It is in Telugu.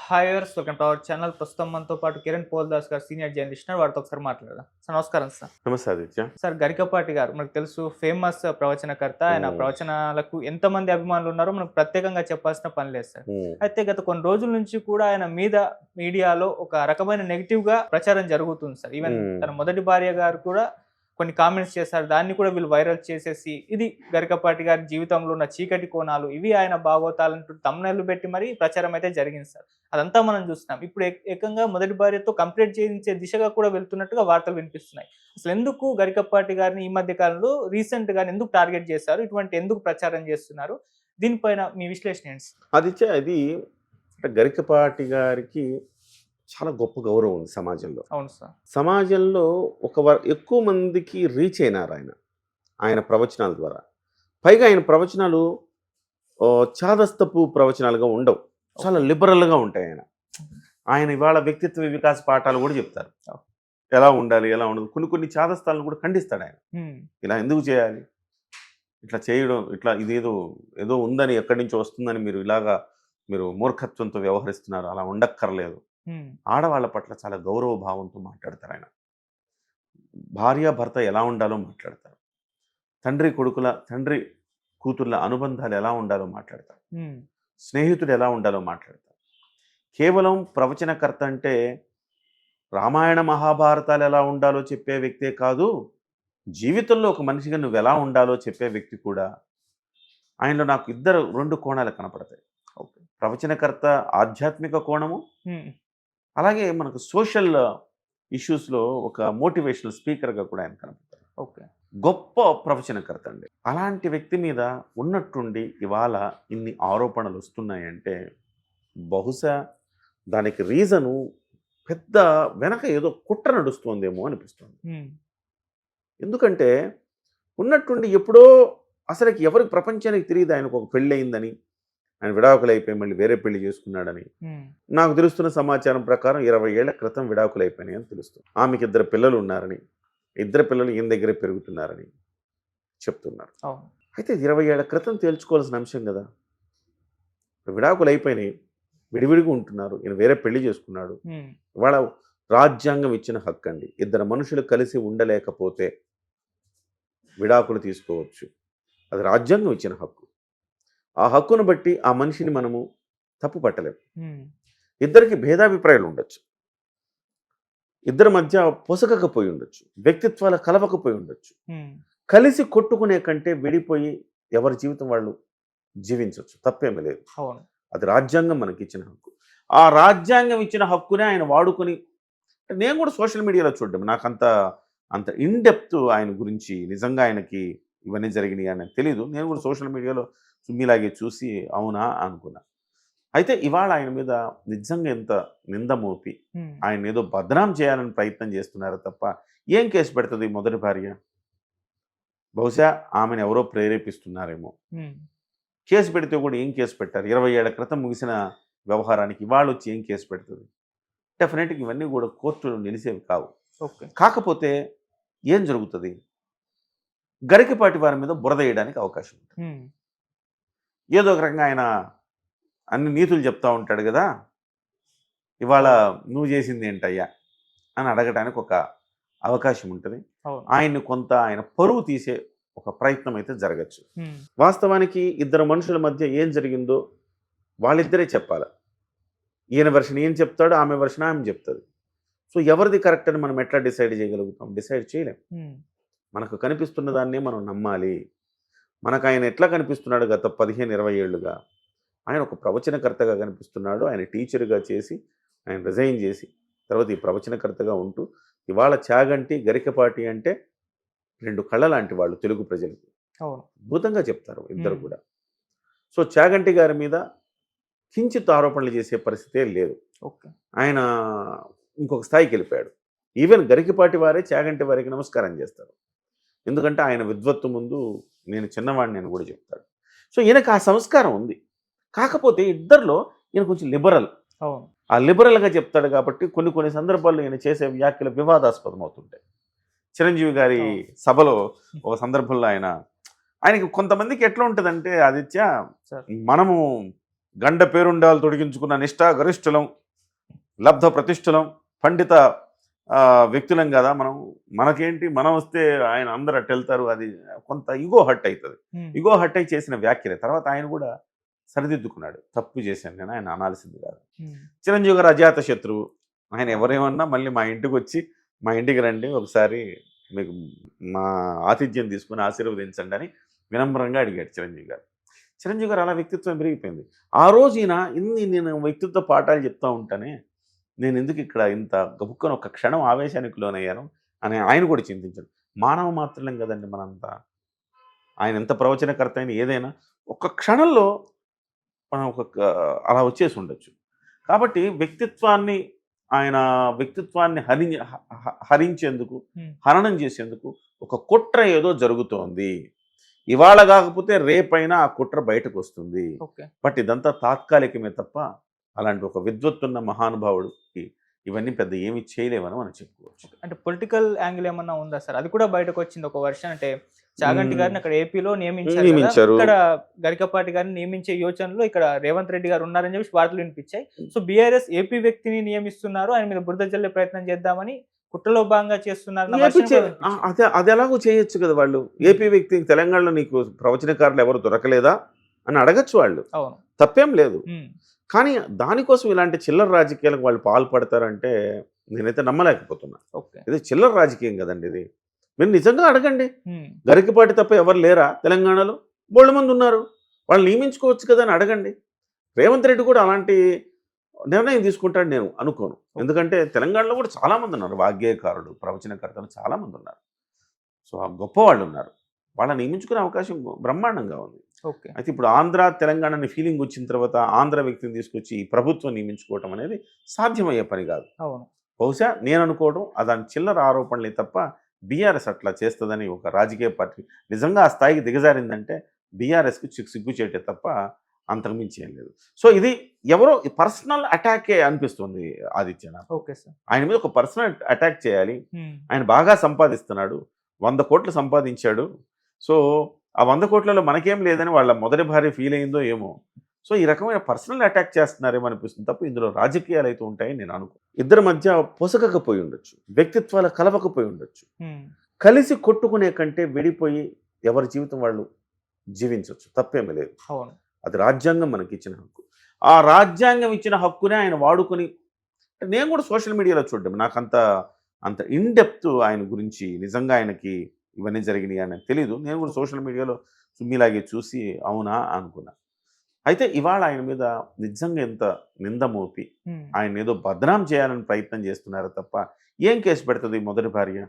Hi viewers, welcome to our channel. ప్రస్తుతం మనతో పాటు కిరణ్ పోల్దాస్ గారు, సీనియర్ జర్నలిస్ట్ ఉన్నారు. వారితో ఒకసారి మాట్లాడదాం. సార్ నమస్కారం సార్. నమస్తే ఆదిత్య. సార్ గరికపాటి గారు మనకు తెలుసు, ఫేమస్ ప్రవచనకర్త. ఆయన హ్మ్. ప్రవచనాలకు ఎంతమంది అభిమానులు ఉన్నారో మనకు ప్రత్యేకంగా చెప్పాల్సిన పని లేదు సార్. హ్మ్. అయితే గత కొన్ని రోజుల నుంచి కూడా ఆయన మీద మీడియాలో ఒక రకమైన నెగిటివ్ గా ప్రచారం జరుగుతుంది సార్. ఈవెన్ హ్మ్. తన మొదటి భార్య గారు కూడా కొన్ని కామెంట్స్ చేశారు. దాన్ని కూడా వీళ్ళు వైరల్ చేసేసి ఇది గరికపాటి గారి జీవితంలో ఉన్న చీకటి కోణాలు, ఇవి ఆయన భాగోతాలంటూ తమ్నెయిల్ పెట్టి మరీ ప్రచారం అయితే జరిగింది సార్. అదంతా మనం చూస్తున్నాం. ఇప్పుడు ఏకంగా మొదటి భార్యతో కంప్లీట్ చేయించే దిశగా కూడా వెళ్తున్నట్టుగా వార్తలు వినిపిస్తున్నాయి. అసలు ఎందుకు గరికపాటి గారిని ఈ మధ్య కాలంలో రీసెంట్ గా ఎందుకు టార్గెట్ చేశారు? ఇటువంటి ఎందుకు ప్రచారం చేస్తున్నారు? దీనిపైన మీ విశ్లేషణ ఏంటి సార్? ఆదిత్య, ఇది అంటే గరికపాటి గారికి చాలా గొప్ప గౌరవం ఉంది సమాజంలో. అవును సార్. సమాజంలో ఎక్కువ మందికి రీచ్ అయినారు ఆయన. ఆయన ప్రవచనాల ద్వారా. పైగా ఆయన ప్రవచనాలు చాదస్తపు ప్రవచనాలుగా ఉండవు. చాలా లిబరల్‌గా ఉంటాయి ఆయన. ఆయన ఇవాళ వ్యక్తిత్వ వికాస పాఠాలు కూడా చెప్తారు. ఎలా ఉండాలి, ఎలా ఉండదు. కొన్ని కొన్ని చాదస్తాలను కూడా ఖండిస్తాడు ఆయన. ఇలా ఎందుకు చేయాలి? ఇట్లా చేయడం, ఇట్లా ఇదేదో ఏదో ఉందని, ఎక్కడి నుంచో వస్తుందని మీరు మూర్ఖత్వంతో వ్యవహరిస్తున్నారు. అలా ఉండక్కర్లేదు. ఆడవాళ్ళ పట్ల చాలా గౌరవ భావంతో మాట్లాడతారు ఆయన. భార్య భర్త ఎలా ఉండాలో మాట్లాడతారు. తండ్రి కూతుర్ల అనుబంధాలు ఎలా ఉండాలో మాట్లాడతారు. స్నేహితుడు ఎలా ఉండాలో మాట్లాడతారు. కేవలం ప్రవచనకర్త అంటే రామాయణ మహాభారతాలు ఎలా ఉండాలో చెప్పే వ్యక్తే కాదు, జీవితంలో ఒక మనిషిగా నువ్వు ఎలా ఉండాలో చెప్పే వ్యక్తి కూడా. ఆయనలో నాకు రెండు కోణాలు కనపడతాయి. ప్రవచనకర్త ఆధ్యాత్మిక కోణము, అలాగే మనకు సోషల్ ఇష్యూస్లో ఒక మోటివేషనల్ స్పీకర్గా కూడా ఆయన కనపడతారు. గొప్ప ప్రవచనకర్త అండి. అలాంటి వ్యక్తి మీద ఉన్నట్టుండి ఇవాళ ఇన్ని ఆరోపణలు వస్తున్నాయంటే బహుశా దానికి రీజను పెద్ద వెనక ఏదో కుట్ర నడుస్తోందేమో అనిపిస్తుంది. ఎందుకంటే ఉన్నట్టుండి ఎప్పుడో అసలుకి ఎవరికి ప్రపంచానికి తెలియదు ఆయనకు ఒక పెళ్ళి అయిందని, ఆయన విడాకులు అయిపోయి మళ్ళీ వేరే పెళ్లి చేసుకున్నాడని. నాకు తెలుస్తున్న సమాచారం ప్రకారం 20 ఏళ్ల క్రితం విడాకులు అయిపోయినాయి అని తెలుస్తుంది. ఆమెకి 2 పిల్లలు ఉన్నారని, 2 పిల్లలు ఈయన దగ్గరే పెరుగుతున్నారని చెప్తున్నారు. అయితే 20 ఏళ్ల క్రితం తేల్చుకోవాల్సిన అంశం కదా. విడాకులు అయిపోయినాయి, విడివిడిగా ఉంటున్నారు, ఈయన వేరే పెళ్లి చేసుకున్నాడు. ఇవాళ రాజ్యాంగం ఇచ్చిన హక్కు అండి. 2 మనుషులు కలిసి ఉండలేకపోతే విడాకులు తీసుకోవచ్చు. అది రాజ్యాంగం ఇచ్చిన హక్కు. ఆ హక్కును బట్టి ఆ మనిషిని మనము తప్పు పట్టలేము. ఇద్దరికి భేదాభిప్రాయాలు ఉండొచ్చు, ఇద్దరి మధ్య పొసగకపోయి ఉండొచ్చు, వ్యక్తిత్వాలు కలవకపోయి ఉండొచ్చు. కలిసి కొట్టుకునే కంటే విడిపోయి ఎవరి జీవితం వాళ్ళు జీవించవచ్చు, తప్పేమీ లేదు. అది రాజ్యాంగం మనకి ఇచ్చిన హక్కు. ఆ రాజ్యాంగం ఇచ్చిన హక్కునే ఆయన వాడుకొని, నేను కూడా సోషల్ మీడియాలో చూడడం నాకు అంత ఇన్డెప్త్ ఆయన గురించి, నిజంగా ఆయనకి ఇవన్నీ జరిగినాయి అని తెలియదు. నేను కూడా సోషల్ మీడియాలో మీలాగే చూసి అవునా అనుకున్నా. అయితే ఇవాళ ఆయన మీద నిజంగా ఎంత నింద మోపి ఆయన ఏదో బదనాం చేయాలని ప్రయత్నం చేస్తున్నారు తప్ప ఏం కేసు పెడుతుంది మొదటి భార్య? బహుశా ఆమెను ఎవరో ప్రేరేపిస్తున్నారేమో. కేసు పెడితే కూడా ఏం కేసు పెట్టారు? 20 ఏళ్ల క్రితం ముగిసిన వ్యవహారానికి ఇవాళ వచ్చి ఏం కేసు పెడుతుంది? డెఫినెట్గా ఇవన్నీ కూడా కోర్టులో నిలిసేవి కావు. కాకపోతే ఏం జరుగుతుంది? గరికపాటి వారి మీద బురద వేయడానికి అవకాశం ఉంటుంది. ఏదో ఒక రకంగా ఆయన అన్ని నీతులు చెప్తా ఉంటాడు కదా, ఇవాళ నువ్వు చేసింది ఏంటయ్యా అని అడగటానికి ఒక అవకాశం ఉంటుంది. ఆయన పరువు తీసే ఒక ప్రయత్నం అయితే జరగచ్చు. వాస్తవానికి 2 మనుషుల మధ్య ఏం జరిగిందో వాళ్ళిద్దరే చెప్పాలి. ఈయన వెర్షన్ ఈయన చెప్తాడు, ఆమె వెర్షన్ ఆమె చెప్తుంది. సో ఎవరిది కరెక్ట్ అని మనం ఎట్లా డిసైడ్ చేయగలుగుతాం? డిసైడ్ చేయలేం. మనకు కనిపిస్తున్న దాన్నే మనం నమ్మాలి. మనకు ఆయన ఎట్లా కనిపిస్తున్నాడు గత 15-20 ఏళ్ళుగా? ఆయన ఒక ప్రవచనకర్తగా కనిపిస్తున్నాడు. ఆయన టీచర్గా చేసి ఆయన రిజైన్ చేసి తర్వాత ఈ ప్రవచనకర్తగా ఉంటూ ఇవాళ చాగంటి గరికపాటి అంటే 2 కళ్ళ లాంటి వాళ్ళు తెలుగు ప్రజలకు. అద్భుతంగా చెప్తారు ఇద్దరు కూడా. సో చాగంటి గారి మీద కించిత్ ఆరోపణలు చేసే పరిస్థితే లేదు. ఆయన ఇంకొక స్థాయికి వెళ్ళిపోయాడు. ఈవెన్ గరికపాటి వారే చాగంటి వారికి నమస్కారం చేస్తారు. ఎందుకంటే ఆయన విద్వత్తు ముందు నేను చిన్నవాడిని అని కూడా చెప్తాడు. సో ఈయనకు ఆ సంస్కారం ఉంది. కాకపోతే ఇద్దరిలో ఈయన కొంచెం లిబరల్. ఆ లిబరల్గా చెప్తాడు కాబట్టి కొన్ని సందర్భాల్లో ఈయన చేసే వ్యాఖ్యలు వివాదాస్పదం అవుతుంటాయి. చిరంజీవి గారి సభలో ఒక సందర్భంలో ఆయనకి కొంతమందికి ఎట్లా ఉంటుందంటే, ఆదిత్య, మనము గండ పేరుండాలు తొడిగించుకున్న నిష్ఠా గరిష్ఠులం, లబ్ధ ప్రతిష్ఠులం, పండిత వ్యక్తులం కదా మనం. మనకేంటి, మనం వస్తే ఆయన అందరూ అట్టు వెళ్తారు. అది కొంత ఇగో హట్ అవుతుంది. ఇగో హట్ అయి చేసిన వ్యాఖ్యలే. తర్వాత ఆయన కూడా సరిదిద్దుకున్నాడు, తప్పు చేశాను నేను, ఆయన అనాల్సింది కాదు. చిరంజీవి గారు అజాత శత్రువు. ఆయన ఎవరేమన్నా మళ్ళీ మా ఇంటికి వచ్చి, మా ఇంటికి రండి ఒకసారి, మీకు మా ఆతిథ్యం తీసుకుని ఆశీర్వదించండి అని వినమ్రంగా అడిగాడు చిరంజీవి గారు. చిరంజీవి గారు అలా వ్యక్తిత్వం పెరిగిపోయింది. ఆ రోజు నేను వ్యక్తిత్వ పాఠాలు చెప్తా ఉంటానే, నేను ఎందుకు ఇక్కడ ఇంత గబుక్కని ఒక క్షణం ఆవేశానికి లోనయ్యాను అని ఆయన కూడా చింతించాడు. మానవ మాత్రలేం కదండి మనంతా. ఆయన ఎంత ప్రవచనకర్త అయినా ఏదైనా ఒక క్షణంలో మనం అలా వచ్చేసి ఉండొచ్చు. కాబట్టి ఆయన వ్యక్తిత్వాన్ని హరించేందుకు, హననం చేసేందుకు ఒక కుట్ర ఏదో జరుగుతోంది. ఇవాళ కాకపోతే రేపైనా ఆ కుట్ర బయటకు వస్తుంది. బట్ ఇదంతా తాత్కాలికమే తప్ప అలాంటి ఒక విద్వత్తున్న మహానుభావుడికి ఇవన్నీ పెద్ద ఏమి చేయలేమని మనం చెప్పుకోవచ్చు. అంటే పొలిటికల్ యాంగిల్ ఏమన్నా ఉందా సార్? అది కూడా బయటకు వచ్చింది ఒక వర్షన్. అంటే చాగంటి గారిని అక్కడ ఏపీలో నియమించారు. ఇక్కడ గరికపాటి గారిని నియమించే యోచనలో ఇక్కడ రేవంత్ రెడ్డి గారు ఉన్నారని చెప్పి వార్తలు వినిపించాయి. సో బీఆర్ఎస్ ఏపీ వ్యక్తిని నియమిస్తున్నారు, ఆయన మీద బురద జల్లే ప్రయత్నం చేద్దామని కుట్రలో భాగంగా చేస్తున్నారు. అది ఎలాగో చేయొచ్చు కదా వాళ్ళు. ఏపీ వ్యక్తి తెలంగాణలో నీకు ప్రవచనకారులు ఎవరు దొరకలేదా అని అడగచ్చు వాళ్ళు. అవును, తప్పేం లేదు. కానీ దానికోసం ఇలాంటి చిల్లర రాజకీయాలకు వాళ్ళు పాల్పడతారంటే నేనైతే నమ్మలేకపోతున్నా. ఇది చిల్లర రాజకీయం కదండి ఇది. మీరు నిజంగా అడగండి, గరికపాటి తప్ప ఎవరు లేరా తెలంగాణలో? బోళ్ళ మంది ఉన్నారు, వాళ్ళు నియమించుకోవచ్చు కదా అని అడగండి. రేవంత్ రెడ్డి కూడా అలాంటి నిర్ణయం తీసుకుంటాడు నేను అనుకోను. ఎందుకంటే తెలంగాణలో కూడా చాలామంది ఉన్నారు, వాగ్గేయకారులు, ప్రవచనకర్తలు చాలామంది ఉన్నారు. సో గొప్పవాళ్ళు ఉన్నారు, వాళ్ళని నియమించుకునే అవకాశం బ్రహ్మాండంగా ఉంది. అయితే ఇప్పుడు ఆంధ్ర తెలంగాణ అనే ఫీలింగ్ వచ్చిన తర్వాత ఆంధ్ర వ్యక్తిని తీసుకొచ్చి ప్రభుత్వం నియమించుకోవటం అనేది సాధ్యమయ్యే పని కాదు. బహుశా నేను అనుకోవడం దాని చిల్లర ఆరోపణలే తప్ప బీఆర్ఎస్ అట్లా చేస్తుందని ఒక రాజకీయ పార్టీ నిజంగా ఆ స్థాయికి దిగజారిందంటే బీఆర్ఎస్కి సిగ్గు చేయటే తప్ప అంతకుమించి ఏం లేదు. సో ఇది ఎవరో పర్సనల్ అటాకే అనిపిస్తుంది ఆదిత్య. ఆయన మీద ఒక పర్సనల్ అటాక్ చేయాలి. ఆయన బాగా సంపాదిస్తున్నాడు, 100 కోట్లు సంపాదించాడు. సో ఆ 100 కోట్లలో మనకేం లేదని వాళ్ళ మొదటి భార్య ఫీల్ అయిందో ఏమో. సో ఈ రకమైన పర్సనల్ అటాక్ చేస్తున్నారేమో అనిపిస్తుంది తప్ప ఇందులో రాజకీయాలు అయితే ఉంటాయని నేను అనుకో. ఇద్దరి మధ్య పొసగకపోయి ఉండొచ్చు, వ్యక్తిత్వాలు కలవకపోయి ఉండొచ్చు. కలిసి కొట్టుకునే కంటే విడిపోయి ఎవరి జీవితం వాళ్ళు జీవించవచ్చు, తప్పేమీ లేదు. అది రాజ్యాంగం మనకి ఇచ్చిన హక్కు. ఆ రాజ్యాంగం ఇచ్చిన హక్కునే ఆయన వాడుకొని, నేను కూడా సోషల్ మీడియాలో చూడడం నాకు అంత ఇన్డెప్త్ ఆయన గురించి నిజంగా ఆయనకి ఇవన్నీ జరిగినాయి అని తెలీదు. నేను కూడా సోషల్ మీడియాలో మీలాగే చూసి అవునా అనుకున్నా. అయితే ఇవాళ ఆయన మీద నిజంగా ఎంత నింద మోపి ఆయన ఏదో బదనాం చేయాలని ప్రయత్నం చేస్తున్నారు తప్ప ఏం కేసు పెడుతుంది మొదటి భార్య?